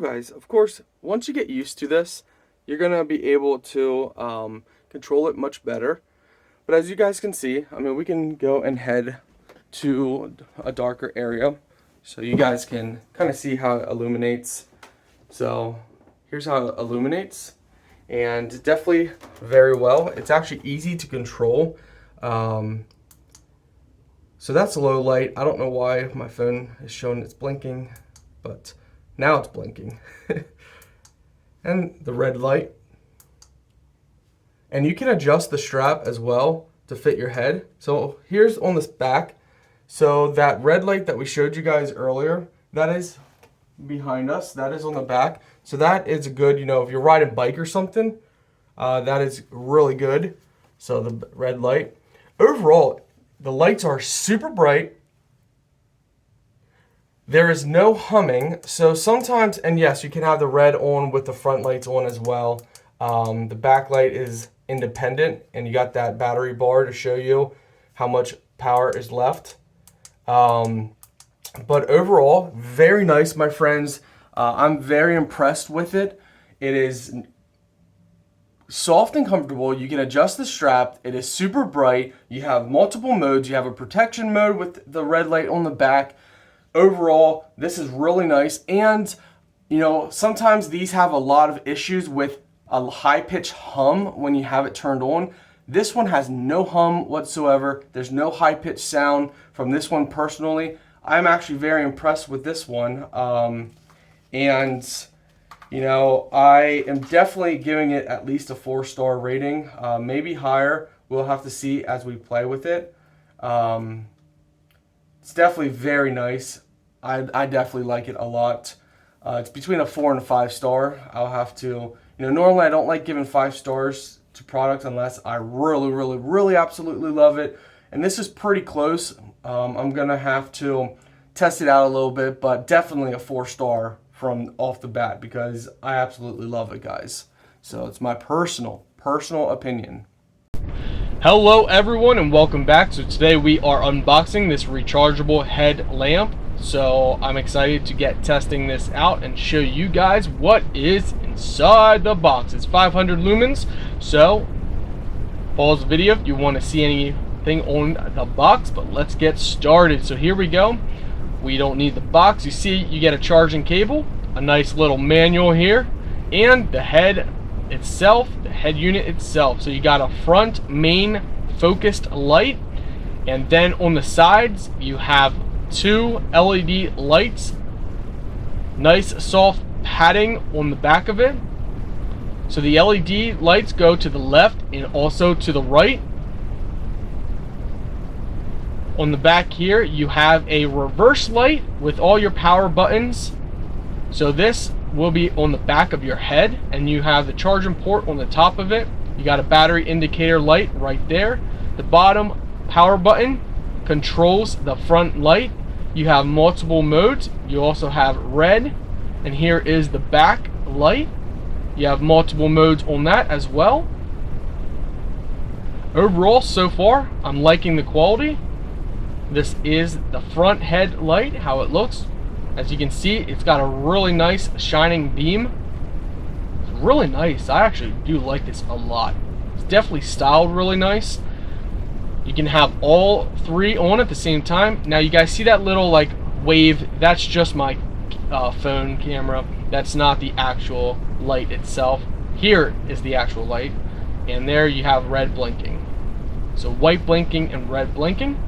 Guys, of course, once you get used to this, you're gonna be able to control it much better. But as you guys can see, I mean, we can go and head to a darker area so you guys can kind of see how it illuminates. So here's how it illuminates, and definitely very well. It's actually easy to control. So that's a low light. I don't know why my phone is showing it's blinking, but now it's blinking. And the red light. And you can adjust the strap as well to fit your head. So here's on this back. So that red light that we showed you guys earlier, that is behind us. That is on the back. So that is a good, if you're riding a bike or something, that is really good. So the red light. Overall, the lights are super bright. There is no humming, so sometimes, and yes, you can have the red on with the front lights on as well. The back light is independent, and you got that battery bar to show you how much power is left. But overall, very nice, my friends. I'm very impressed with it. It is soft and comfortable. You can adjust the strap. It is super bright. You have multiple modes. You have a protection mode with the red light on the back. Overall, this is really nice, and sometimes these have a lot of issues with a high-pitched hum when you have it turned on. This one has no hum whatsoever. There's no high-pitched sound from this one personally. I'm actually very impressed with this one, and I am definitely giving it at least a 4-star rating, maybe higher. We'll have to see as we play with it. It's definitely very nice. I definitely like it a lot. It's between a 4 and a 5-star. I'll have to, normally I don't like giving 5 stars to products unless I really, really, really absolutely love it. And this is pretty close. I'm going to have to test it out a little bit, but definitely a 4-star from off the bat because I absolutely love it, guys. So it's my personal opinion. Hello everyone and welcome back. So today we are unboxing this rechargeable headlamp. So I'm excited to get testing this out and show you guys what is inside the box. It's 500 lumens. So pause the video if you want to see anything on the box, but let's get started. So here we go. We don't need the box. You see you get a charging cable, a nice little manual here, and the head itself, the head unit itself. So you got a front main focused light, and then on the sides you have 2 LED lights, nice soft padding on the back of it. So the LED lights go to the left and also to the right. On the back here you have a reverse light with all your power buttons. So this will be on the back of your head, and you have the charging port on the top of it. You got a battery indicator light right there. The bottom power button controls the front light. You have multiple modes. You also have red, and here is the back light. You have multiple modes on that as well. Overall, so far, I'm liking the quality. This is the front head light, how it looks. As you can see, it's got a really nice shining beam. It's really nice. I actually do like this a lot. It's definitely styled really nice. You can have all 3 on at the same time. Now you guys see that little wave? That's just my phone camera. That's not the actual light itself. Here is the actual light, and there you have red blinking. So white blinking and red blinking.